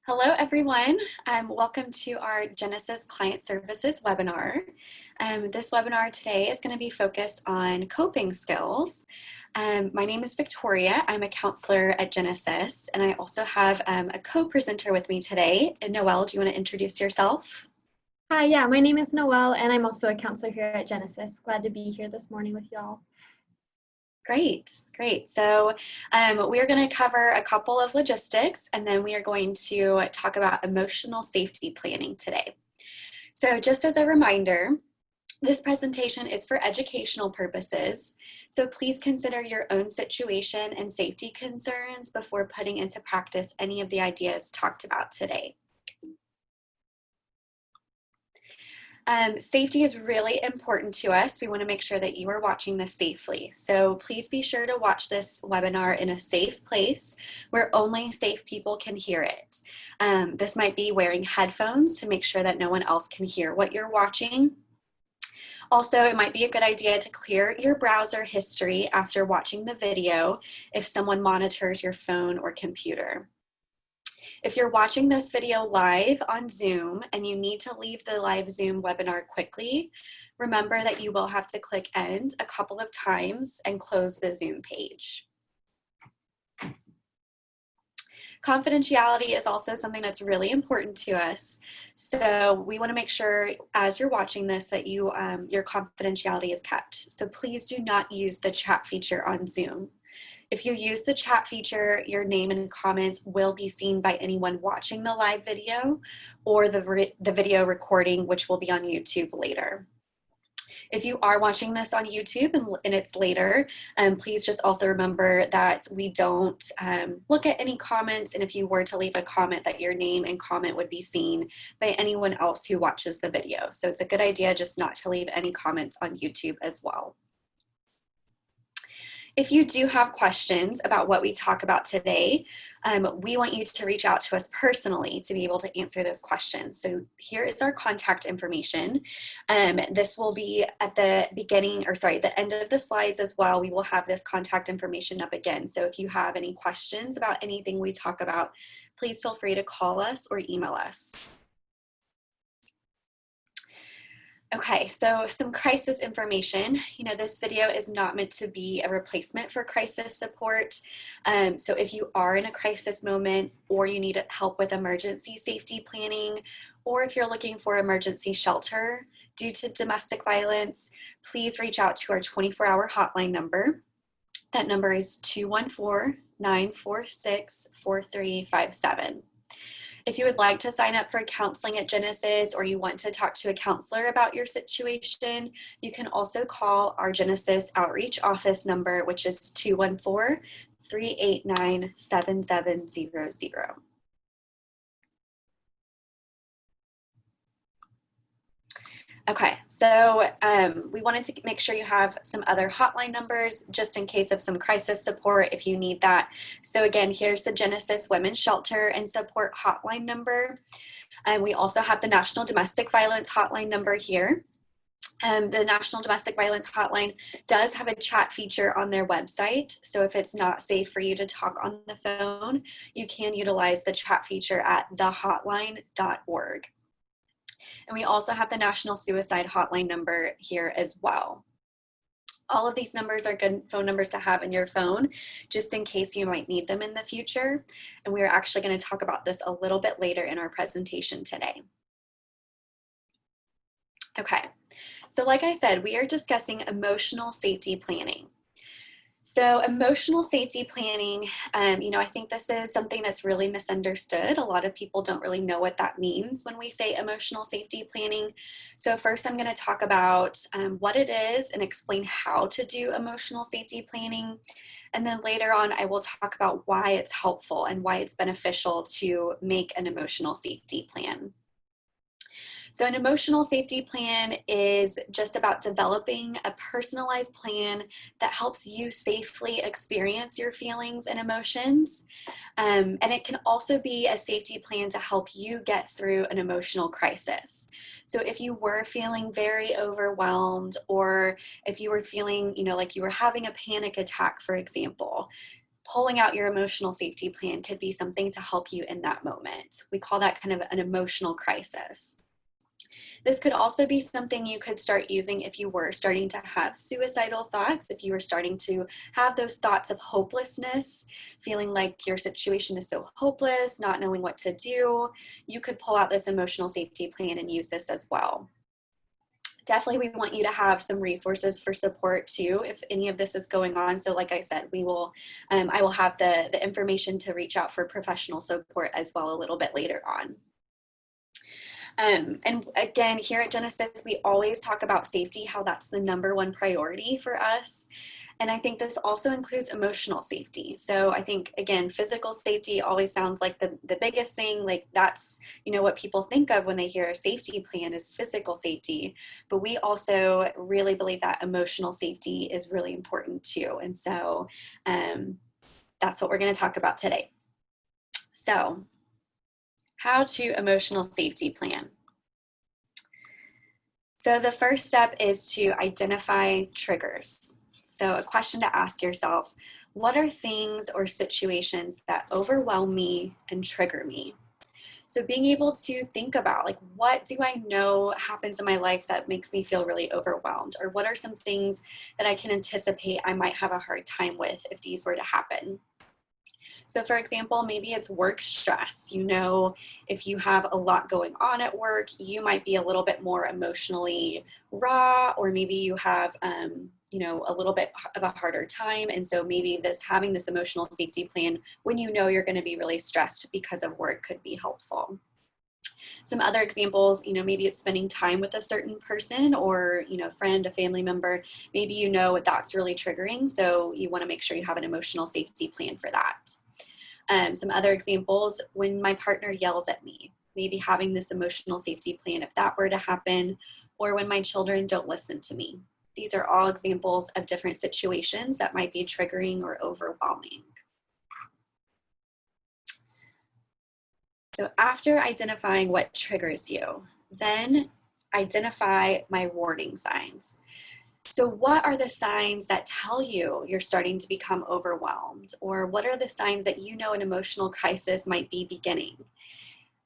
Hello, everyone. Welcome to our Genesis Client Services webinar. This webinar today is going to be focused on coping skills. My name is Victoria. I'm a counselor at Genesis, and I also have a co-presenter with me today. And Noelle, do you want to introduce yourself? Hi, yeah, my name is Noelle, and I'm also a counselor here at Genesis. Glad to be here this morning with y'all. Great, great. So we are going to cover a couple of logistics, and then we are going to talk about emotional safety planning today. So just as a reminder, this presentation is for educational purposes, so please consider your own situation and safety concerns before putting into practice any of the ideas talked about today. Safety is really important to us. We want to make sure that you are watching this safely. So please be sure to watch this webinar in a safe place where only safe people can hear it. This might be wearing headphones to make sure that no one else can hear what you're watching. Also, it might be a good idea to clear your browser history after watching the video if someone monitors your phone or computer. If you're watching this video live on Zoom and you need to leave the live Zoom webinar quickly, remember that you will have to click end a couple of times and close the Zoom page. Confidentiality is also something that's really important to us. So we want to make sure as you're watching this that your confidentiality is kept. So please do not use the chat feature on Zoom. If you use the chat feature, your name and comments will be seen by anyone watching the live video or the video recording, which will be on YouTube later. If you are watching this on YouTube and it's later, please just also remember that we don't look at any comments, and if you were to leave a comment, that your name and comment would be seen by anyone else who watches the video. So it's a good idea just not to leave any comments on YouTube as well. If you do have questions about what we talk about today, we want you to reach out to us personally to be able to answer those questions. So here is our contact information. This will be at the the end of the slides as well. We will have this contact information up again. So if you have any questions about anything we talk about, please feel free to call us or email us. Okay, so some crisis information. This video is not meant to be a replacement for crisis support. So if you are in a crisis moment or you need help with emergency safety planning, or if you're looking for emergency shelter due to domestic violence, please reach out to our 24-hour hotline number. That number is 214-946-4357. If you would like to sign up for counseling at Genesis or you want to talk to a counselor about your situation, you can also call our Genesis Outreach Office number, which is 214-389-7700. Okay, so we wanted to make sure you have some other hotline numbers just in case of some crisis support if you need that. So again, here's the Genesis Women's Shelter and Support hotline number. And we also have the National Domestic Violence hotline number here. The National Domestic Violence Hotline does have a chat feature on their website. So if it's not safe for you to talk on the phone, you can utilize the chat feature at thehotline.org. And we also have the National Suicide Hotline number here as well. All of these numbers are good phone numbers to have in your phone, just in case you might need them in the future. And we're actually going to talk about this a little bit later in our presentation today. Okay, so like I said, we are discussing emotional safety planning. So emotional safety planning, I think this is something that's really misunderstood. A lot of people don't really know what that means when we say emotional safety planning. So first I'm going to talk about what it is and explain how to do emotional safety planning. And then later on, I will talk about why it's helpful and why it's beneficial to make an emotional safety plan. So an emotional safety plan is just about developing a personalized plan that helps you safely experience your feelings and emotions. And it can also be a safety plan to help you get through an emotional crisis. So if you were feeling very overwhelmed, or if you were feeling, like you were having a panic attack, for example, pulling out your emotional safety plan could be something to help you in that moment. We call that kind of an emotional crisis. This could also be something you could start using if you were starting to have suicidal thoughts, if you were starting to have those thoughts of hopelessness, feeling like your situation is so hopeless, not knowing what to do. You could pull out this emotional safety plan and use this as well. Definitely, we want you to have some resources for support too if any of this is going on. So like I said, I will have the information to reach out for professional support as well a little bit later on. And again, here at Genesis, we always talk about safety, how that's the #1 priority for us. And I think this also includes emotional safety. So I think, again, physical safety always sounds like the biggest thing. Like that's, what people think of when they hear a safety plan is physical safety. But we also really believe that emotional safety is really important too. And so that's what we're going to talk about today. So how to emotional safety plan. So the first step is to identify triggers. So a question to ask yourself, what are things or situations that overwhelm me and trigger me? So being able to think about like, what do I know happens in my life that makes me feel really overwhelmed? Or what are some things that I can anticipate I might have a hard time with if these were to happen? So for example, maybe it's work stress. If you have a lot going on at work, you might be a little bit more emotionally raw, or maybe you have, a little bit of a harder time. And so maybe having this emotional safety plan when you're going to be really stressed because of work could be helpful. Some other examples, maybe it's spending time with a certain person or, friend, a family member. Maybe that's really triggering. So you want to make sure you have an emotional safety plan for that. Some other examples, when my partner yells at me, maybe having this emotional safety plan if that were to happen, or when my children don't listen to me. These are all examples of different situations that might be triggering or overwhelming. So after identifying what triggers you, then identify my warning signs. So what are the signs that tell you you're starting to become overwhelmed? Or what are the signs that an emotional crisis might be beginning?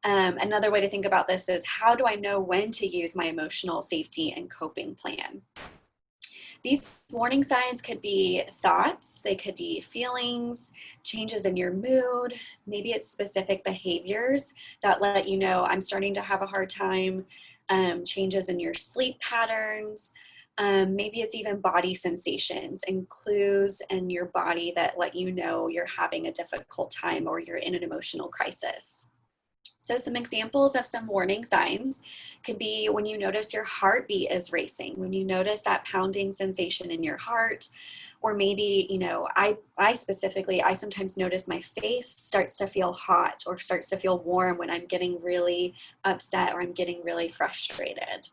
Another way to think about this is, how do I know when to use my emotional safety and coping plan? These warning signs could be thoughts, they could be feelings, changes in your mood, maybe it's specific behaviors that let you know I'm starting to have a hard time, changes in your sleep patterns, maybe it's even body sensations and clues in your body that let you know you're having a difficult time or you're in an emotional crisis. So some examples of some warning signs could be when you notice your heartbeat is racing, when you notice that pounding sensation in your heart, or maybe, I specifically, I sometimes notice my face starts to feel hot or starts to feel warm when I'm getting really upset or I'm getting really frustrated.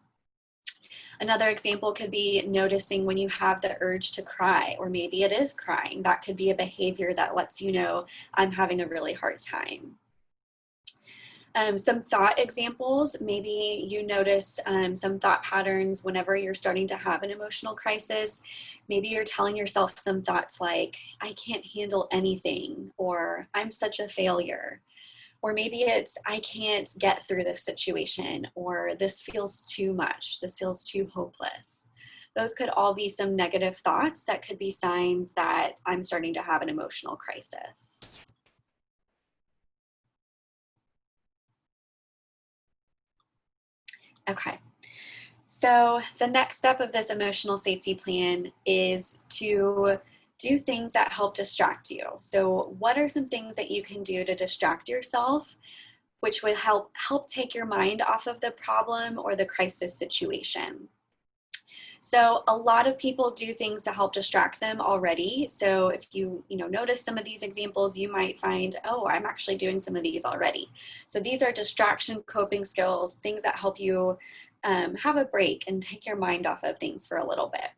Another example could be noticing when you have the urge to cry, or maybe it is crying. That could be a behavior that lets you know I'm having a really hard time. Some thought examples, maybe you notice some thought patterns whenever you're starting to have an emotional crisis. Maybe you're telling yourself some thoughts like, I can't handle anything, or I'm such a failure. Or maybe it's, I can't get through this situation, or this feels too much, this feels too hopeless. Those could all be some negative thoughts that could be signs that I'm starting to have an emotional crisis. Okay, so the next step of this emotional safety plan is to do things that help distract you. So what are some things that you can do to distract yourself, which would help take your mind off of the problem or the crisis situation? So a lot of people do things to help distract them already. So if you notice some of these examples, you might find, oh, I'm actually doing some of these already. So these are distraction coping skills, things that help you have a break and take your mind off of things for a little bit.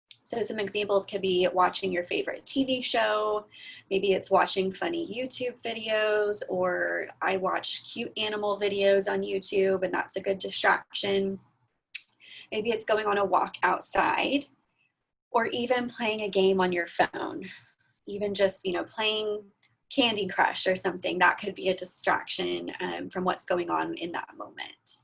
So some examples could be watching your favorite TV show. Maybe it's watching funny YouTube videos, or I watch cute animal videos on YouTube, and that's a good distraction. Maybe it's going on a walk outside, or even playing a game on your phone. even just, playing Candy Crush or something, that could be a distraction from what's going on in that moment.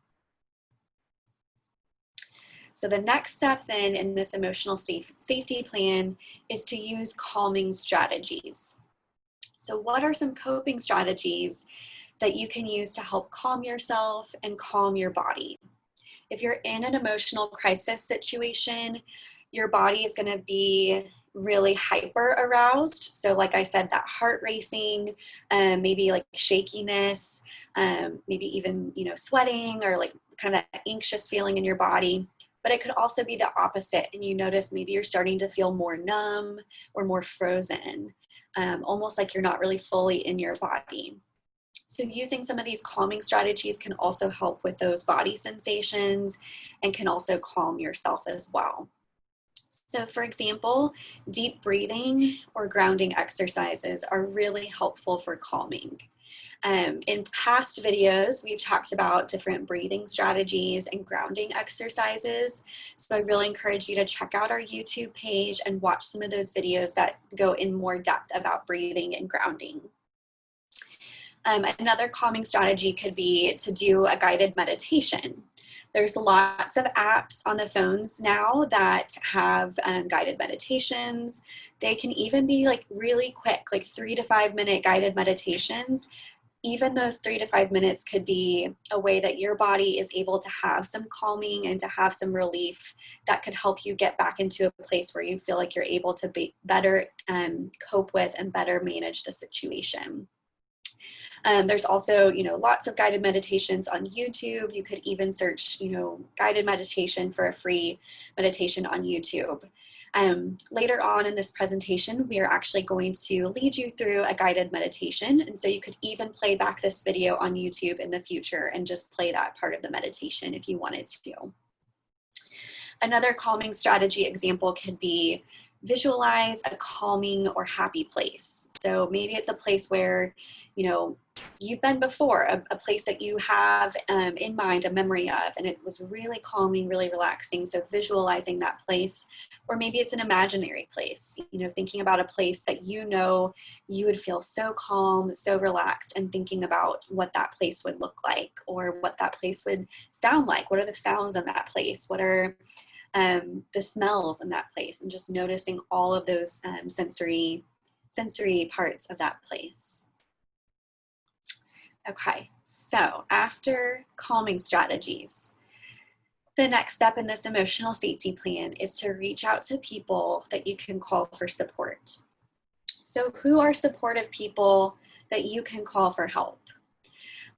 So the next step then in this emotional safety plan is to use calming strategies. So what are some coping strategies that you can use to help calm yourself and calm your body? If you're in an emotional crisis situation, your body is going to be really hyper aroused. So like I said, that heart racing, maybe like shakiness, maybe even, sweating, or like kind of that anxious feeling in your body. But it could also be the opposite. And you notice maybe you're starting to feel more numb or more frozen, almost like you're not really fully in your body. So using some of these calming strategies can also help with those body sensations and can also calm yourself as well. So for example, deep breathing or grounding exercises are really helpful for calming. In past videos, we've talked about different breathing strategies and grounding exercises. So I really encourage you to check out our YouTube page and watch some of those videos that go in more depth about breathing and grounding. Another calming strategy could be to do a guided meditation. There's lots of apps on the phones now that have guided meditations. They can even be like really quick, like 3 to 5 minute guided meditations. Even those 3 to 5 minutes could be a way that your body is able to have some calming and to have some relief that could help you get back into a place where you feel like you're able to be better cope with and better manage the situation. There's also, lots of guided meditations on YouTube. You could even search, guided meditation for a free meditation on YouTube. Later on in this presentation, we are actually going to lead you through a guided meditation. And so you could even play back this video on YouTube in the future and just play that part of the meditation if you wanted to. Another calming strategy example could be visualize a calming or happy place. So maybe it's a place where, you've been before, a place that you have in mind, a memory of, and it was really calming, really relaxing. So visualizing that place, or maybe it's an imaginary place, thinking about a place that you would feel so calm, so relaxed, and thinking about what that place would look like or what that place would sound like. What are the sounds in that place? What are the smells in that place, and just noticing all of those sensory parts of that place. Okay, so after calming strategies, the next step in this emotional safety plan is to reach out to people that you can call for support. So who are supportive people that you can call for help?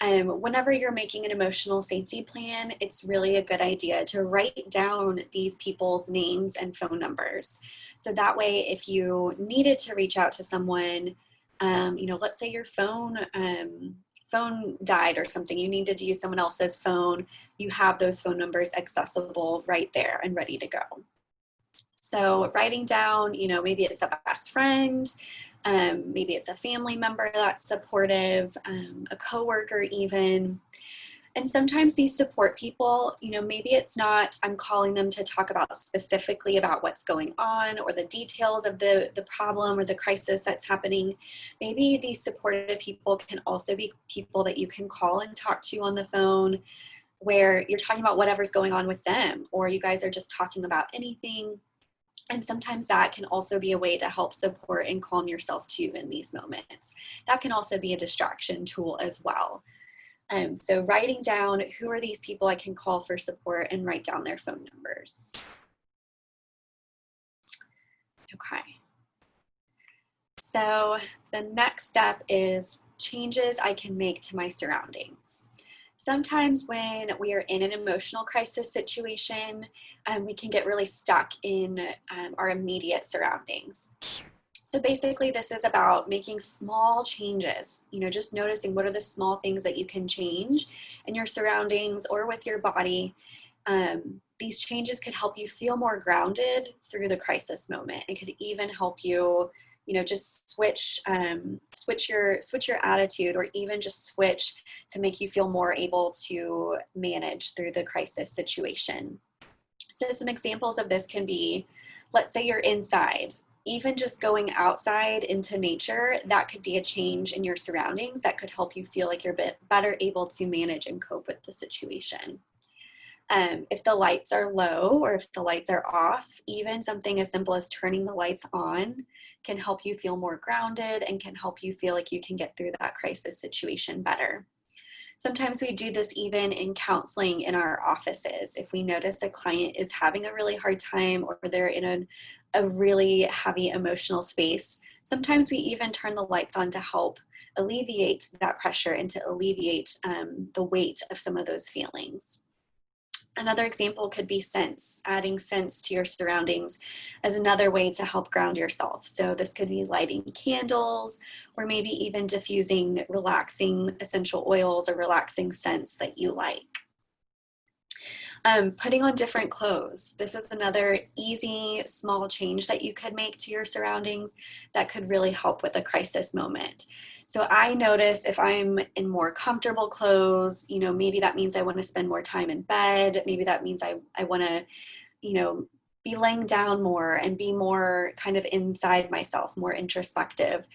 Whenever you're making an emotional safety plan, it's really a good idea to write down these people's names and phone numbers. So that way, if you needed to reach out to someone, let's say your phone died or something, you needed to use someone else's phone, you have those phone numbers accessible right there and ready to go. So writing down, maybe it's a best friend, maybe it's a family member that's supportive, a coworker even. And sometimes these support people, maybe it's not, I'm calling them to talk about specifically about what's going on or the details of the problem or the crisis that's happening. Maybe these supportive people can also be people that you can call and talk to on the phone, where you're talking about whatever's going on with them, or you guys are just talking about anything. And sometimes that can also be a way to help support and calm yourself too in these moments. That can also be a distraction tool as well. So writing down who are these people I can call for support, and write down their phone numbers. Okay. So the next step is changes I can make to my surroundings. Sometimes when we are in an emotional crisis situation, we can get really stuck in our immediate surroundings. So basically this is about making small changes, just noticing what are the small things that you can change in your surroundings or with your body. These changes could help you feel more grounded through the crisis moment. It could even help you, just switch your attitude, or even just switch to make you feel more able to manage through the crisis situation. So some examples of this can be, let's say you're inside even just going outside into nature, that could be a change in your surroundings that could help you feel like you're a bit better able to manage and cope with the situation. If the lights are low or if the lights are off, even something as simple as turning the lights on can help you feel more grounded and can help you feel like you can get through that crisis situation better. Sometimes we do this even in counseling in our offices. If we notice a client is having a really hard time or they're in a really heavy emotional space, sometimes we even turn the lights on to help alleviate that pressure and to alleviate the weight of some of those feelings. Another example could be scents, adding scents to your surroundings as another way to help ground yourself. So this could be lighting candles or maybe even diffusing relaxing essential oils or relaxing scents that you like. Putting on different clothes. This is another easy, small change that you could make to your surroundings that could really help with a crisis moment. So I notice if I'm in more comfortable clothes, maybe that means I want to spend more time in bed. Maybe that means I want to, you know, be laying down more and be more kind of inside myself, more introspective.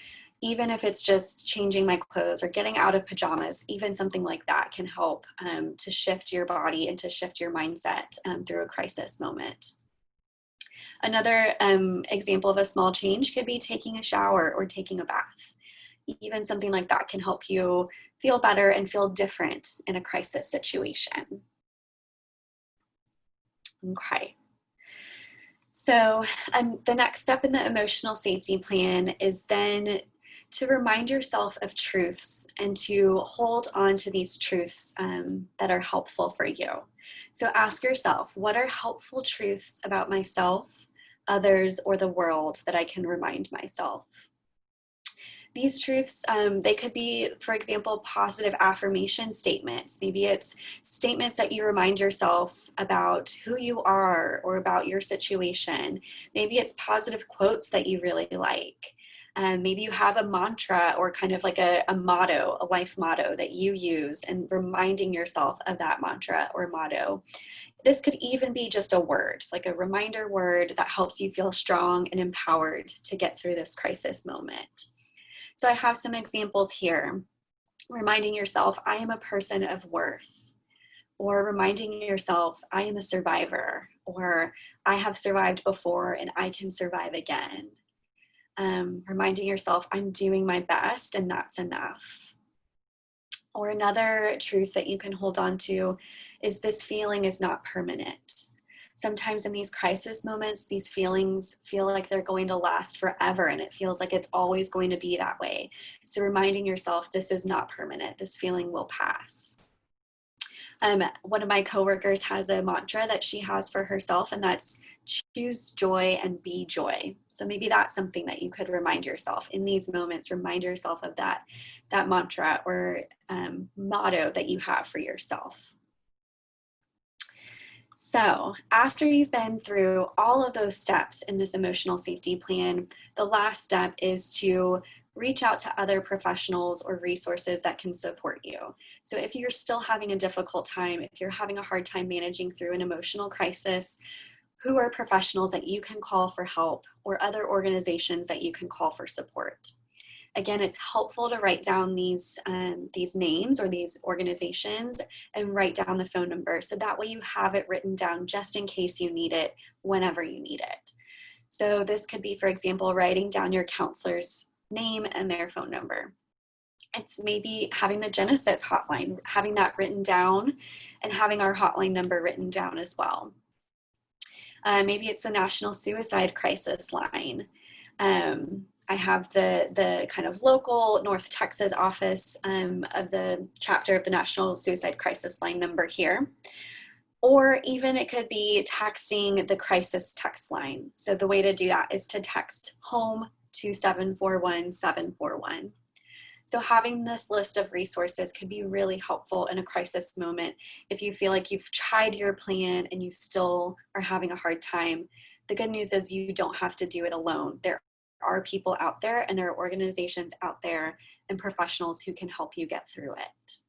Even if it's just changing my clothes or getting out of pajamas, even something like that can help to shift your body and to shift your mindset through a crisis moment. Another example of a small change could be taking a shower or taking a bath. Even something like that can help you feel better and feel different in a crisis situation. Okay. So the next step in the emotional safety plan is then to remind yourself of truths and to hold on to these truths that are helpful for you. So ask yourself, what are helpful truths about myself, others, or the world that I can remind myself? These truths, they could be, for example, positive affirmation statements. Maybe it's statements that you remind yourself about who you are or about your situation. Maybe it's positive quotes that you really like. Maybe you have a mantra or kind of like a motto, a life motto that you use and reminding yourself of that mantra or motto. This could even be just a word, like a reminder word that helps you feel strong and empowered to get through this crisis moment. So I have some examples here. Reminding yourself, I am a person of worth, or reminding yourself, I am a survivor, or I have survived before and I can survive again. Reminding yourself, I'm doing my best and that's enough. Or another truth that you can hold on to is this feeling is not permanent. Sometimes in these crisis moments, these feelings feel like they're going to last forever and it feels like it's always going to be that way. So reminding yourself this is not permanent, this feeling will pass. One of my coworkers has a mantra that she has for herself, and that's choose joy and be joy. So maybe that's something that you could remind yourself in these moments. Remind yourself of that mantra or motto that you have for yourself. So after you've been through all of those steps in this emotional safety plan, the last step is to reach out to other professionals or resources that can support you. So if you're still having a difficult time, if you're having a hard time managing through an emotional crisis, who are professionals that you can call for help or other organizations that you can call for support? Again, it's helpful to write down these names or these organizations and write down the phone number. So that way you have it written down just in case you need it whenever you need it. So this could be, for example, writing down your counselor's name and their phone number. It's maybe having the Genesis hotline, having that written down and having our hotline number written down as well. Maybe it's the National Suicide Crisis Line. I have the kind of local North Texas office of the chapter of the National Suicide Crisis Line number here. Or even it could be texting the crisis text line. So the way to do that is to text home to 741-741. So having this list of resources could be really helpful in a crisis moment. If you feel like you've tried your plan and you still are having a hard time, the good news is you don't have to do it alone. There are people out there and there are organizations out there and professionals who can help you get through it.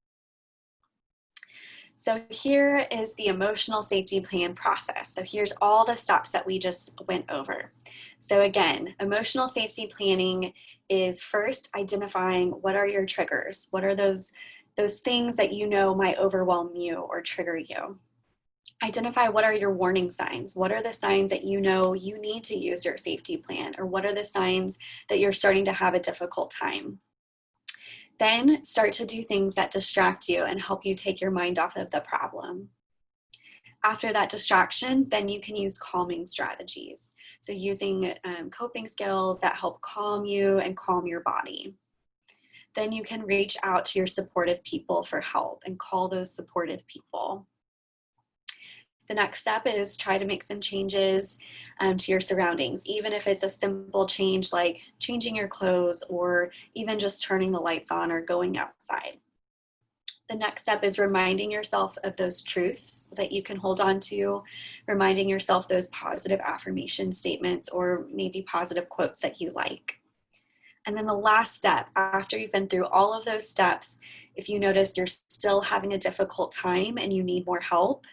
So here is the emotional safety plan process. So here's all the steps that we just went over. So again, emotional safety planning is first identifying what are your triggers? What are those things that you know might overwhelm you or trigger you? Identify what are your warning signs. What are the signs that you know you need to use your safety plan, or what are the signs that you're starting to have a difficult time? Then start to do things that distract you and help you take your mind off of the problem. After that distraction, then you can use calming strategies. So using coping skills that help calm you and calm your body. Then you can reach out to your supportive people for help and call those supportive people. The next step is try to make some changes to your surroundings, even if it's a simple change like changing your clothes or even just turning the lights on or going outside. The next step is reminding yourself of those truths that you can hold on to, reminding yourself those positive affirmation statements or maybe positive quotes that you like. And then the last step, after you've been through all of those steps, if you notice you're still having a difficult time and you need more help,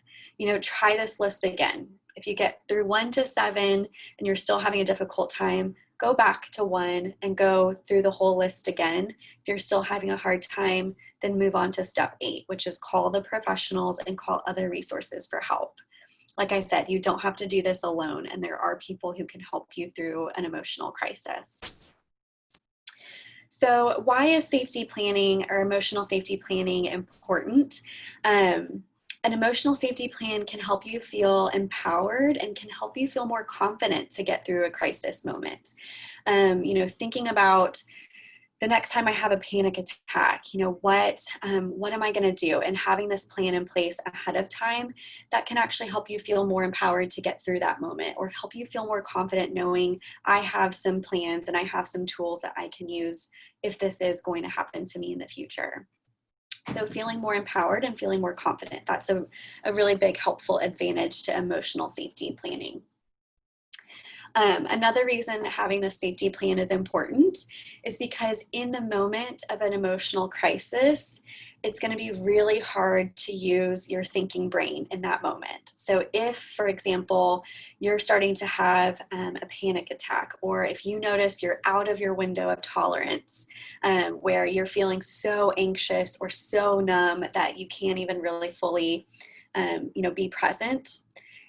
try this list again. If you get through 1 to 7 and you're still having a difficult time, go back to 1 and go through the whole list again. If you're still having a hard time, then move on to step 8, which is call the professionals and call other resources for help. Like I said, you don't have to do this alone, and there are people who can help you through an emotional crisis. So why is safety planning or emotional safety planning important? An emotional safety plan can help you feel empowered and can help you feel more confident to get through a crisis moment. Thinking about the next time I have a panic attack, what am I going to do? And having this plan in place ahead of time, that can actually help you feel more empowered to get through that moment, or help you feel more confident knowing I have some plans and I have some tools that I can use if this is going to happen to me in the future. So feeling more empowered and feeling more confident, that's a really big helpful advantage to emotional safety planning. Another reason having this safety plan is important is because in the moment of an emotional crisis, it's going to be really hard to use your thinking brain in that moment. So if, for example, you're starting to have a panic attack, or if you notice you're out of your window of tolerance, where you're feeling so anxious or so numb that you can't even really fully, be present,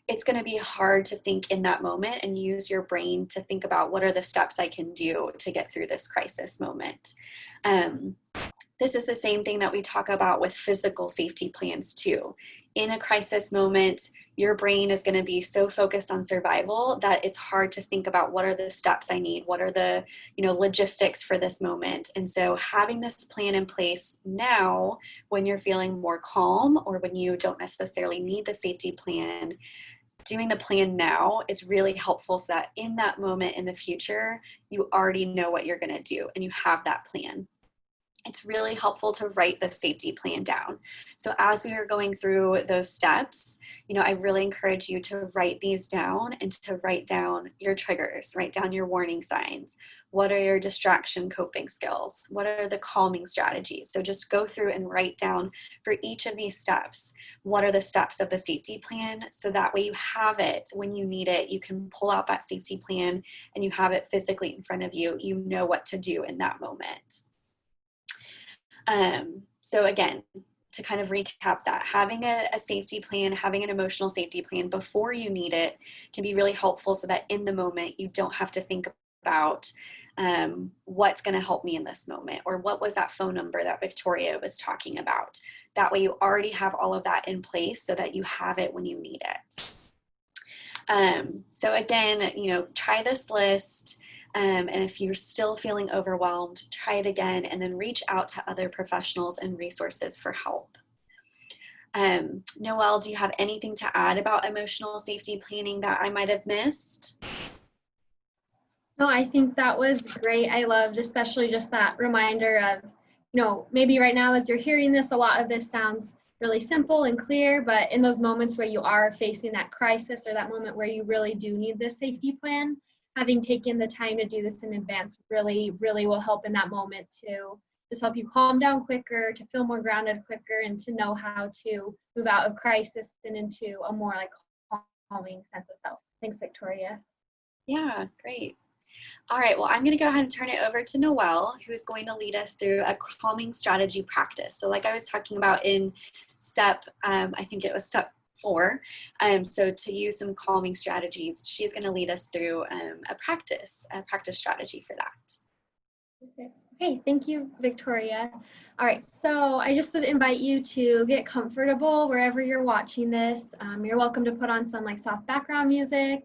it's going to be hard to think in that moment and use your brain to think about what are the steps I can do to get through this crisis moment. This is the same thing that we talk about with physical safety plans too. In a crisis moment, your brain is going to be so focused on survival that it's hard to think about what are the steps I need, what are the logistics for this moment. And so having this plan in place now, when you're feeling more calm or when you don't necessarily need the safety plan, doing the plan now is really helpful so that in that moment in the future, you already know what you're going to do and you have that plan. It's really helpful to write the safety plan down. So as we are going through those steps, I really encourage you to write these down and to write down your triggers, write down your warning signs. What are your distraction coping skills? What are the calming strategies? So just go through and write down for each of these steps, what are the steps of the safety plan? So that way you have it when you need it. You can pull out that safety plan and you have it physically in front of you. You know what to do in that moment. So again, to kind of recap that, having a safety plan, having an emotional safety plan before you need it can be really helpful so that in the moment you don't have to think about what's going to help me in this moment, or what was that phone number that Victoria was talking about. That way you already have all of that in place so that you have it when you need it. So again, try this list. And if you're still feeling overwhelmed, try it again and then reach out to other professionals and resources for help. Noelle, do you have anything to add about emotional safety planning that I might have missed? No, I think that was great. I loved especially just that reminder of, maybe right now as you're hearing this, a lot of this sounds really simple and clear, but in those moments where you are facing that crisis or that moment where you really do need this safety plan, having taken the time to do this in advance really, really will help in that moment to just help you calm down quicker, to feel more grounded quicker, and to know how to move out of crisis and into a more like calming sense of self. Thanks, Victoria. Yeah, great. All right, well, I'm going to go ahead and turn it over to Noelle, who is going to lead us through a calming strategy practice. So like I was talking about in I think it was step 4, so to use some calming strategies, she's going to lead us through a practice strategy for that. Okay, thank you, Victoria. All right, so I just would invite you to get comfortable wherever you're watching this. You're welcome to put on some like soft background music.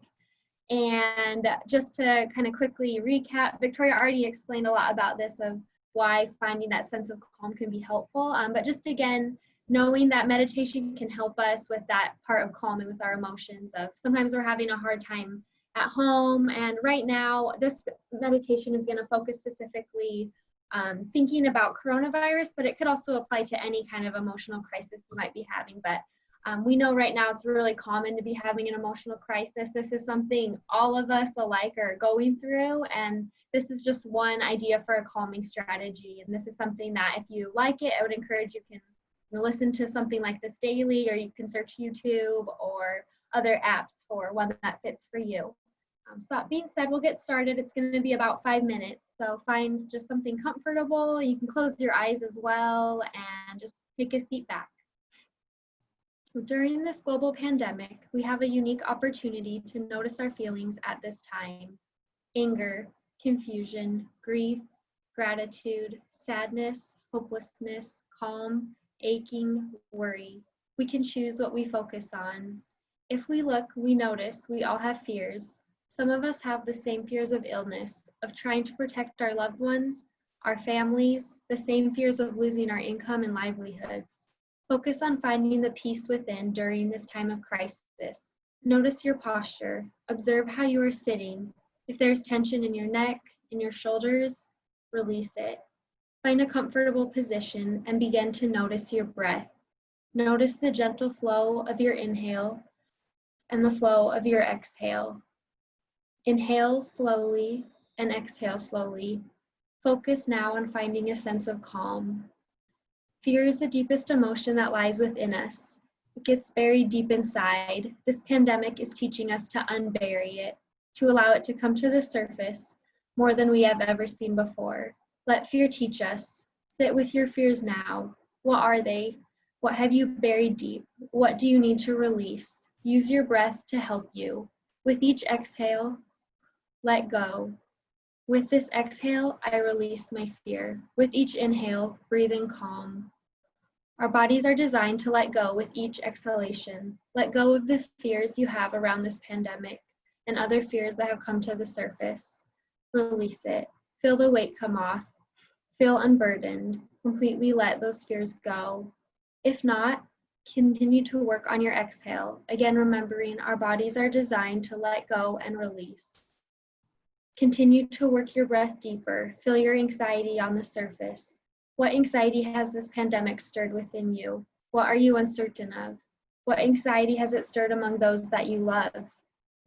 And just to kind of quickly recap, Victoria already explained a lot about this of why finding that sense of calm can be helpful. But just again, knowing that meditation can help us with that part of calming with our emotions of sometimes we're having a hard time at home. And right now, this meditation is going to focus specifically thinking about coronavirus, but it could also apply to any kind of emotional crisis you might be having. But we know right now it's really common to be having an emotional crisis. This is something all of us alike are going through, and this is just one idea for a calming strategy. And this is something that if you like it, I would encourage you can listen to something like this daily, or you can search YouTube or other apps for one that fits for you. So that being said, we'll get started. It's going to be about 5 minutes. So find just something comfortable. You can close your eyes as well and just take a seat back. During this global pandemic, we have a unique opportunity to notice our feelings at this time. Anger, confusion, grief, gratitude, sadness, hopelessness, calm, aching, worry. We can choose what we focus on. If we look, we notice we all have fears. Some of us have the same fears of illness, of trying to protect our loved ones, our families, the same fears of losing our income and livelihoods. Focus on finding the peace within during this time of crisis. Notice your posture. Observe how you are sitting. If there's tension in your neck, in your shoulders, release it. Find a comfortable position and begin to notice your breath. Notice the gentle flow of your inhale and the flow of your exhale. Inhale slowly and exhale slowly. Focus now on finding a sense of calm. Fear is the deepest emotion that lies within us. It gets buried deep inside. This pandemic is teaching us to unbury it, to allow it to come to the surface more than we have ever seen before. Let fear teach us. Sit with your fears now. What are they? What have you buried deep? What do you need to release? Use your breath to help you. With each exhale, let go. With this exhale, I release my fear. With each inhale, breathe in calm. Our bodies are designed to let go with each exhalation. Let go of the fears you have around this pandemic and other fears that have come to the surface. Release it. Feel the weight come off. Feel unburdened. Completely let those fears go. If not, continue to work on your exhale. Again, remembering our bodies are designed to let go and release. Continue to work your breath deeper. Feel your anxiety on the surface. What anxiety has this pandemic stirred within you? What are you uncertain of? What anxiety has it stirred among those that you love?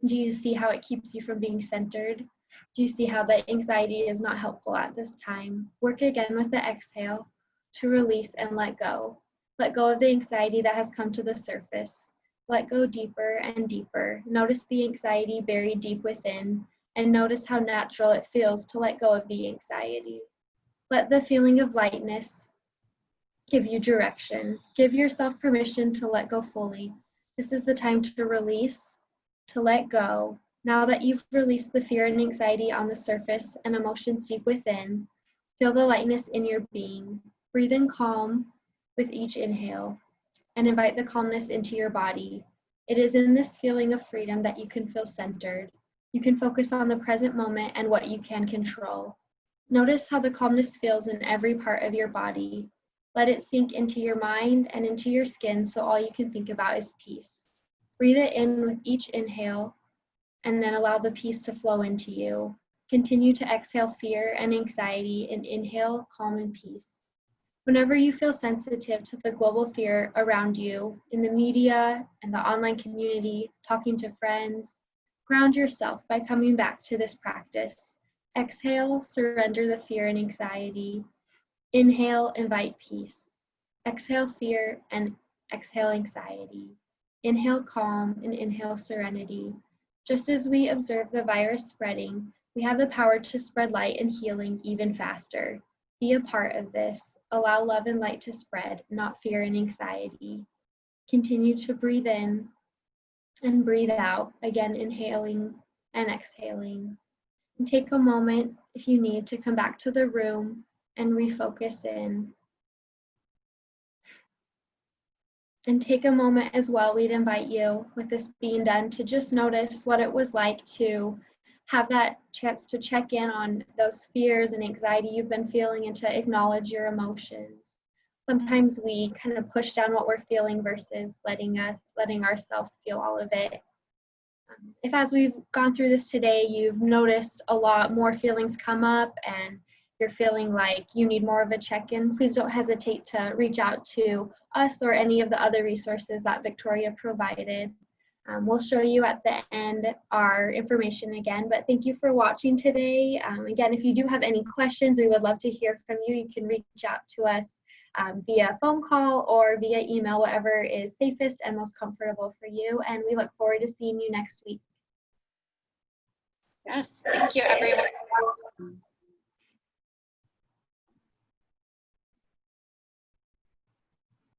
Do you see how it keeps you from being centered? Do you see how the anxiety is not helpful at this time? Work again with the exhale to release and let go. Let go of the anxiety that has come to the surface. Let go deeper and deeper. Notice the anxiety buried deep within, and notice how natural it feels to let go of the anxiety. Let the feeling of lightness give you direction. Give yourself permission to let go fully. This is the time to release, to let go. Now that you've released the fear and anxiety on the surface and emotions deep within, feel the lightness in your being. Breathe in calm with each inhale and invite the calmness into your body. It is in this feeling of freedom that you can feel centered. You can focus on the present moment and what you can control. Notice how the calmness feels in every part of your body. Let it sink into your mind and into your skin so all you can think about is peace. Breathe it in with each inhale and then allow the peace to flow into you. Continue to exhale fear and anxiety and inhale calm and peace. Whenever you feel sensitive to the global fear around you, in the media and the online community, talking to friends, ground yourself by coming back to this practice. Exhale, surrender the fear and anxiety. Inhale, invite peace. Exhale, fear, and exhale, anxiety. Inhale, calm, and inhale, serenity. Just as we observe the virus spreading, we have the power to spread light and healing even faster. Be a part of this. Allow love and light to spread, not fear and anxiety. Continue to breathe in and breathe out, again inhaling and exhaling. And take a moment if you need to come back to the room and refocus in. And take a moment as well, we'd invite you, with this being done, to just notice what it was like to have that chance to check in on those fears and anxiety you've been feeling and to acknowledge your emotions. Sometimes we kind of push down what we're feeling versus letting ourselves feel all of it. If as we've gone through this today, you've noticed a lot more feelings come up and you're feeling like you need more of a check-in, please don't hesitate to reach out to us or any of the other resources that Victoria provided. We'll show you at the end our information again, but thank you for watching today. Again, if you do have any questions, we would love to hear from you. You can reach out to us via phone call or via email, whatever is safest and most comfortable for you. And we look forward to seeing you next week. Yes, thank you, everyone.